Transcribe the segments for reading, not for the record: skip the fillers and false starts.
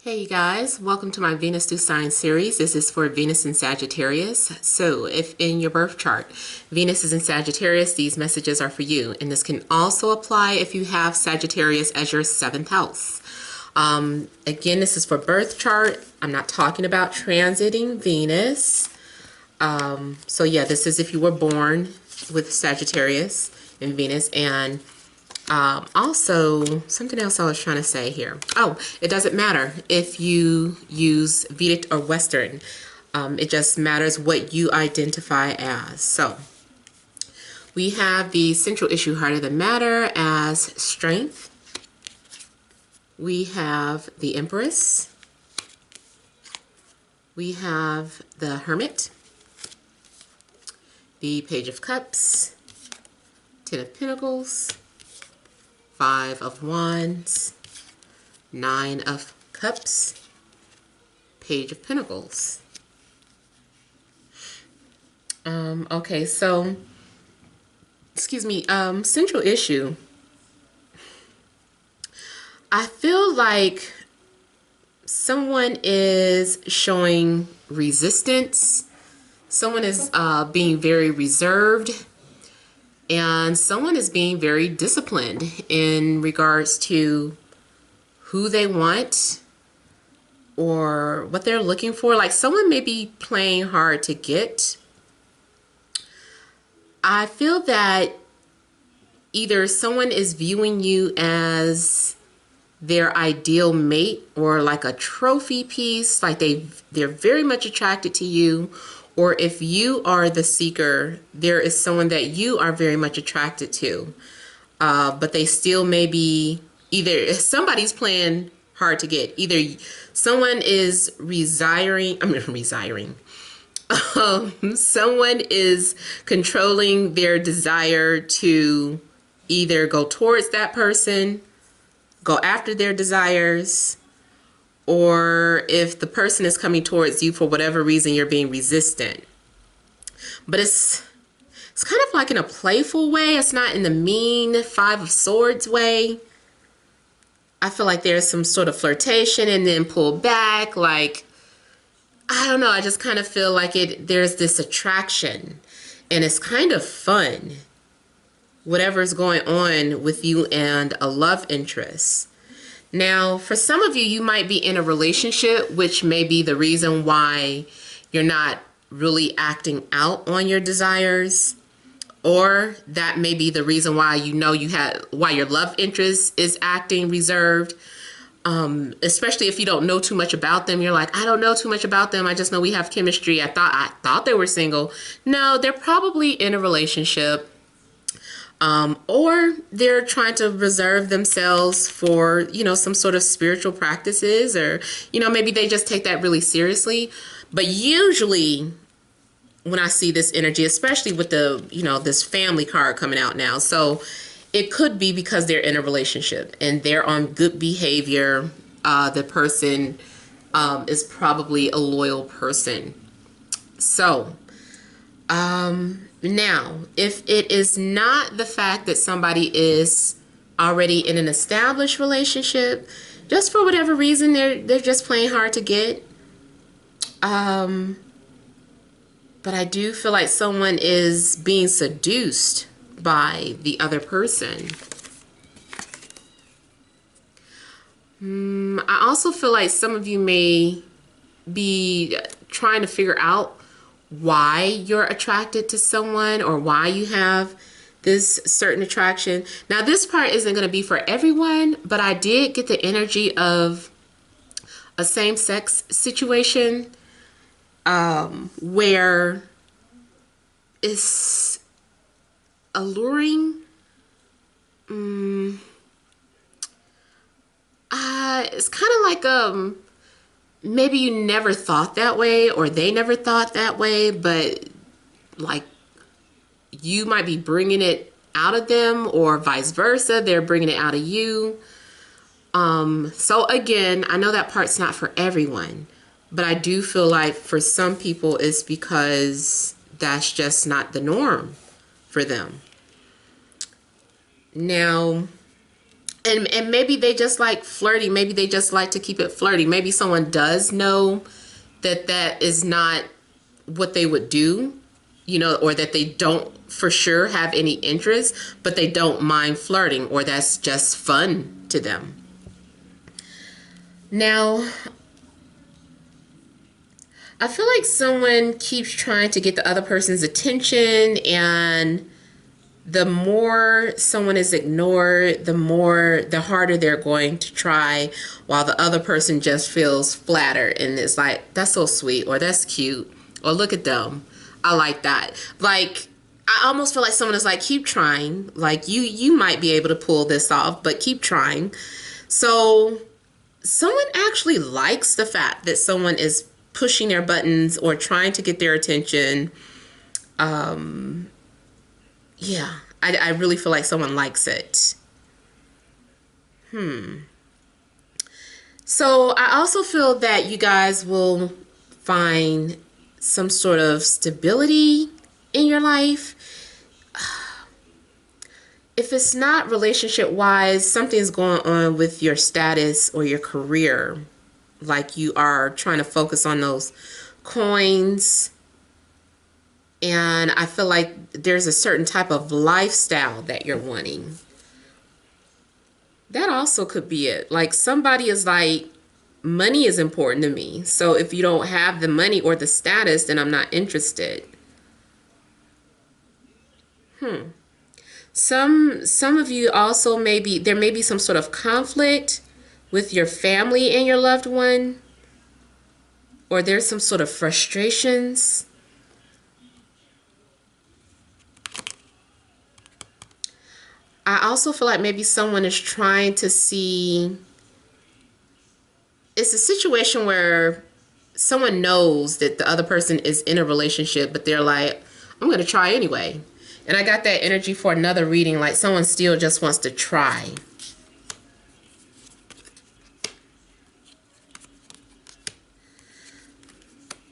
Hey you guys, welcome to my Venus through Sign series. This is for Venus and Sagittarius. So if in your birth chart Venus is in Sagittarius, these messages are for you. And this can also apply if you have Sagittarius as your 7th house. Again, this is for birth chart. I'm not talking about transiting Venus. So yeah, this is if you were born with Sagittarius and Venus. And also, something else I was trying to say here. Oh, it doesn't matter if you use Vedic or Western. It just matters what you identify as. So, we have the central issue, heart of the matter, as strength. We have the Empress. We have the Hermit. The Page of Cups. 10 of Pentacles. 5 of Wands, 9 of Cups, Page of Pentacles. Okay, so, excuse me, central issue. I feel like someone is showing resistance. Someone is being very reserved. And someone is being very disciplined in regards to who they want or what they're looking for. Like someone may be playing hard to get. I feel that either someone is viewing you as their ideal mate or like a trophy piece, like they're very much attracted to you. Or if you are the seeker, there is someone that you are very much attracted to. But they still may be either somebody's playing hard to get. Either someone is someone is controlling their desire to either go towards that person, go after their desires, or if the person is coming towards you for whatever reason, you're being resistant. But it's kind of like in a playful way. It's not in the mean 5 of Swords way. I feel like there's some sort of flirtation and then pull back. Like, I don't know. I just kind of feel like there's this attraction and it's kind of fun. Whatever's going on with you and a love interest. Now, for some of you, you might be in a relationship, which may be the reason why you're not really acting out on your desires, or that may be the reason why why your love interest is acting reserved. Especially if you don't know too much about them. You're like, I don't know too much about them. I just know we have chemistry. I thought they were single. No, they're probably in a relationship. Or they're trying to reserve themselves for, some sort of spiritual practices, or, maybe they just take that really seriously. But usually when I see this energy, especially with the, this family card coming out now, so it could be because they're in a relationship and they're on good behavior. The person is probably a loyal person. So, now, if it is not the fact that somebody is already in an established relationship, just for whatever reason, they're just playing hard to get. But I do feel like someone is being seduced by the other person. I also feel like some of you may be trying to figure out why you're attracted to someone or why you have this certain attraction. Now, this part isn't going to be for everyone, but I did get the energy of a same-sex situation where it's alluring. It's kind of like maybe you never thought that way or they never thought that way, but like you might be bringing it out of them or vice versa. They're bringing it out of you. So again, I know that part's not for everyone, but I do feel like for some people it's because that's just not the norm for them. Now, And maybe they just like flirting. Maybe they just like to keep it flirty. Maybe someone does know that that is not what they would do, you know, or that they don't for sure have any interest, but they don't mind flirting, or that's just fun to them. Now, I feel like someone keeps trying to get the other person's attention, and the more someone is ignored, the harder they're going to try, while the other person just feels flattered and is like, that's so sweet, or that's cute, or look at them, I like that. Like, I almost feel like someone is like, keep trying, like you might be able to pull this off, but keep trying. So someone actually likes the fact that someone is pushing their buttons or trying to get their attention. Yeah, I really feel like someone likes it. So I also feel that you guys will find some sort of stability in your life. If it's not relationship wise, something's going on with your status or your career. Like you are trying to focus on those coins. And I feel like there's a certain type of lifestyle that you're wanting. That also could be it. Like somebody is like, money is important to me. So if you don't have the money or the status, then I'm not interested. Some of you also there may be some sort of conflict with your family and your loved one, or there's some sort of frustrations. I also feel like maybe someone is trying to see, it's a situation where someone knows that the other person is in a relationship, but they're like, I'm going to try anyway. And I got that energy for another reading, like someone still just wants to try.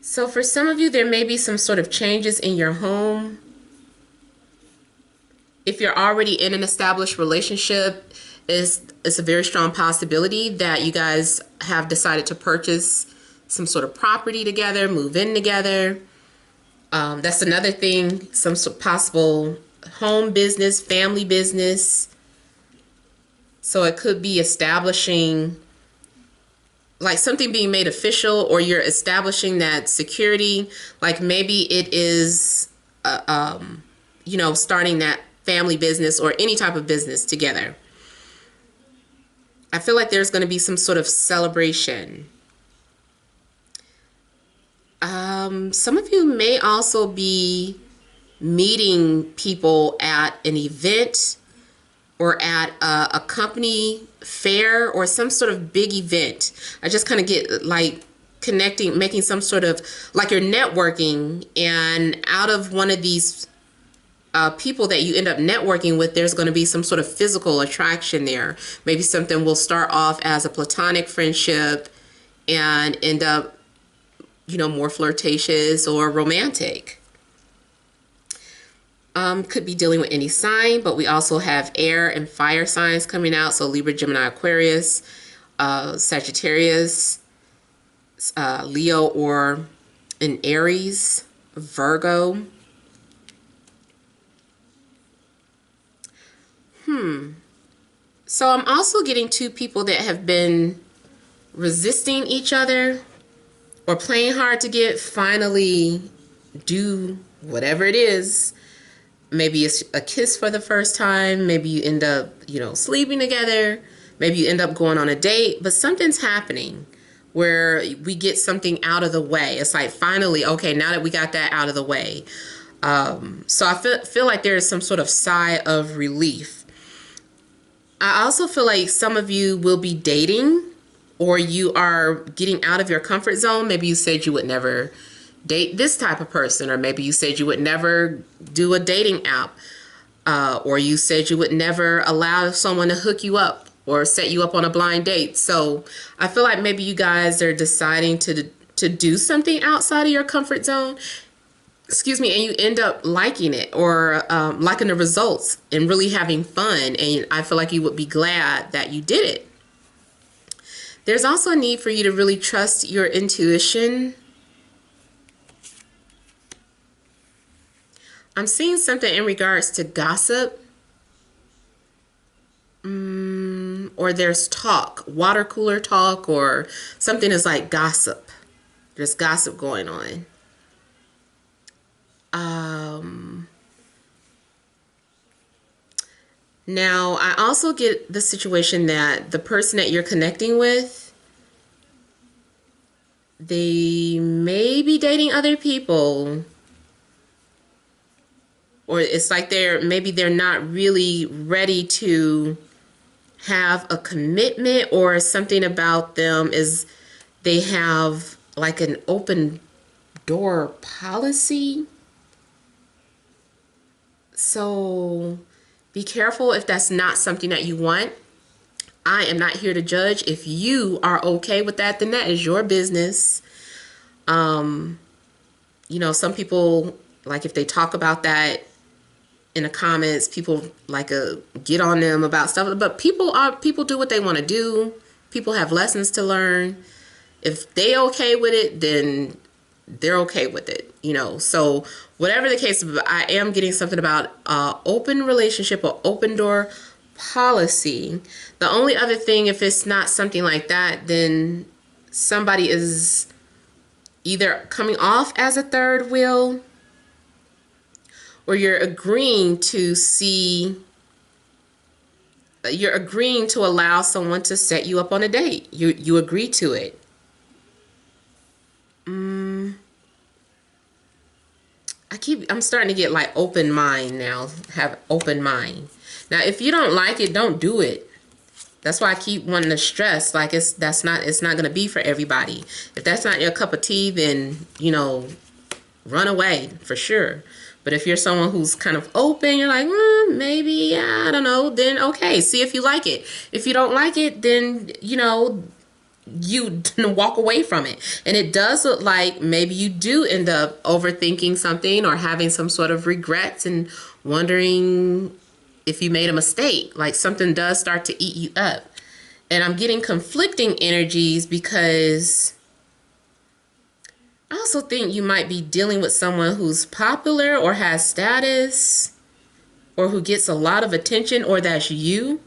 So for some of you, there may be some sort of changes in your home. If you're already in an established relationship, it's a very strong possibility that you guys have decided to purchase some sort of property together, move in together. That's another thing, some possible home business, family business. So it could be establishing, like something being made official, or you're establishing that security. Like maybe it is, you know, starting that family business or any type of business together. I feel like there's going to be some sort of celebration. Some of you may also be meeting people at an event or at a company fair or some sort of big event. I just kind of get like connecting, making some sort of, like you're networking, and out of one of these people that you end up networking with, there's going to be some sort of physical attraction there. Maybe something will start off as a platonic friendship and end up, you know, more flirtatious or romantic. Could be dealing with any sign, but we also have air and fire signs coming out. So Libra, Gemini, Aquarius, Sagittarius, Leo, or an Aries, Virgo. So I'm also getting two people that have been resisting each other or playing hard to get, finally do whatever it is. Maybe it's a kiss for the first time. Maybe you end up, you know, sleeping together. Maybe you end up going on a date, but something's happening where we get something out of the way. It's like, finally, okay, now that we got that out of the way. So I feel like there is some sort of sigh of relief. I also feel like some of you will be dating, or you are getting out of your comfort zone. Maybe you said you would never date this type of person, or maybe you said you would never do a dating app, or you said you would never allow someone to hook you up or set you up on a blind date. So I feel like maybe you guys are deciding to do something outside of your comfort zone. excuse me, and you end up liking it, or liking the results and really having fun. And I feel like you would be glad that you did it. There's also a need for you to really trust your intuition. I'm seeing something in regards to gossip. Or there's talk, water cooler talk, or something is like gossip. There's gossip going on. Now, I also get the situation that the person that you're connecting with, they may be dating other people. Or it's like maybe they're not really ready to have a commitment, or something about them is they have like an open door policy. So be careful if that's not something that you want. I am not here to judge. If you are okay with that, then that is your business. You know, some people, like if they talk about that in the comments, people like get on them about stuff. But people do what they want to do. People have lessons to learn. If they okay with it, then they're okay with it, you know. So whatever the case, I am getting something about open relationship or open door policy. The only other thing, if it's not something like that, then somebody is either coming off as a third wheel, or you're agreeing to allow someone to set you up on a date. You agree to it. I'm starting to get like open mind now. Have open mind. Now, if you don't like it, don't do it. That's why I keep wanting to stress, like it's not going to be for everybody. If that's not your cup of tea, then, you know, run away for sure. But if you're someone who's kind of open, you're like, maybe, I don't know, then okay, see if you like it. If you don't like it, then, you know, you walk away from it. And it does look like maybe you do end up overthinking something or having some sort of regrets and wondering if you made a mistake. Like something does start to eat you up. And I'm getting conflicting energies because I also think you might be dealing with someone who's popular or has status or who gets a lot of attention, or that's you.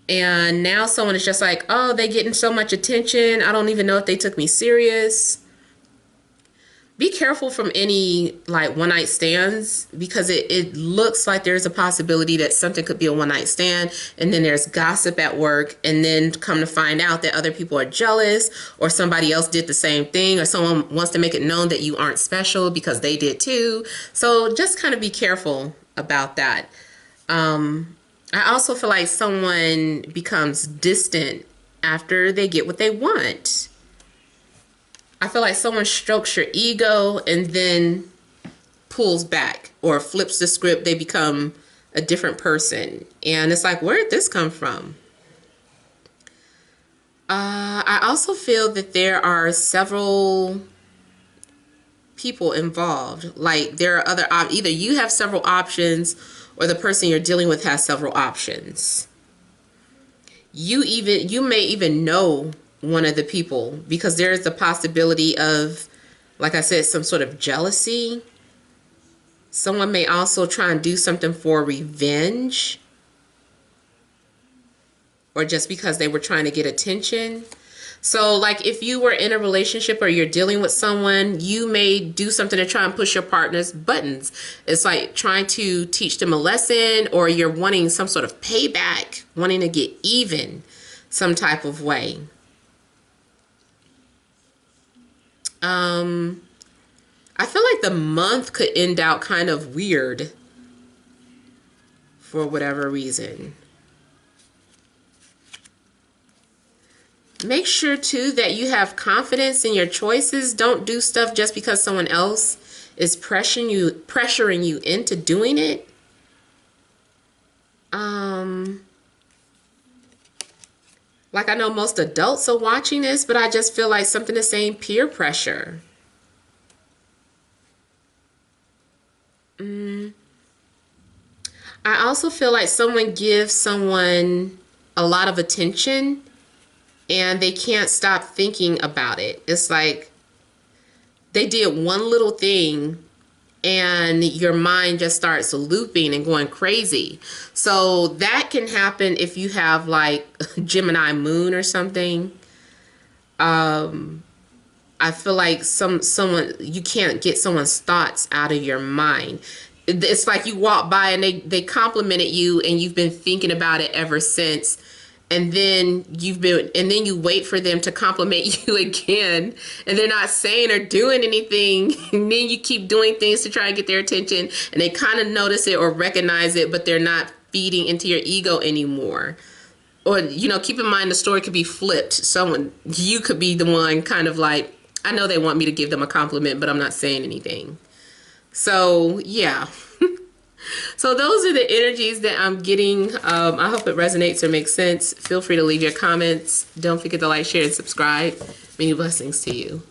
And now someone is just like, oh, they getting so much attention. I don't even know if they took me serious. Be careful from any like one night stands, because it looks like there's a possibility that something could be a one night stand, and then there's gossip at work, and then come to find out that other people are jealous, or somebody else did the same thing, or someone wants to make it known that you aren't special because they did too. So just kind of be careful about that. I also feel like someone becomes distant after they get what they want. I feel like someone strokes your ego and then pulls back or flips the script. They become a different person. And it's like, where did this come from? I also feel that there are several people involved. Like there are other, either you have several options or the person you're dealing with has several options. You may even know one of the people, because there is the possibility of, like I said, some sort of jealousy. Someone may also try and do something for revenge, or just because they were trying to get attention. So like if you were in a relationship or you're dealing with someone, you may do something to try and push your partner's buttons. It's like trying to teach them a lesson, or you're wanting some sort of payback, wanting to get even some type of way. I feel like the month could end out kind of weird for whatever reason. Make sure too that you have confidence in your choices. Don't do stuff just because someone else is pressuring you into doing it. Like I know most adults are watching this, but I just feel like something is saying peer pressure. I also feel like someone gives someone a lot of attention and they can't stop thinking about it. It's like they did one little thing and your mind just starts looping and going crazy. So that can happen if you have like Gemini moon or something. I feel like someone, you can't get someone's thoughts out of your mind. It's like you walk by and they complimented you and you've been thinking about it ever since. And then you wait for them to compliment you again and they're not saying or doing anything. And then you keep doing things to try and get their attention and they kind of notice it or recognize it, but they're not feeding into your ego anymore. Or, you know, keep in mind the story could be flipped. You could be the one kind of like, I know they want me to give them a compliment, but I'm not saying anything. So, yeah. So those are the energies that I'm getting. I hope it resonates or makes sense. Feel free to leave your comments. Don't forget to like, share, and subscribe. Many blessings to you.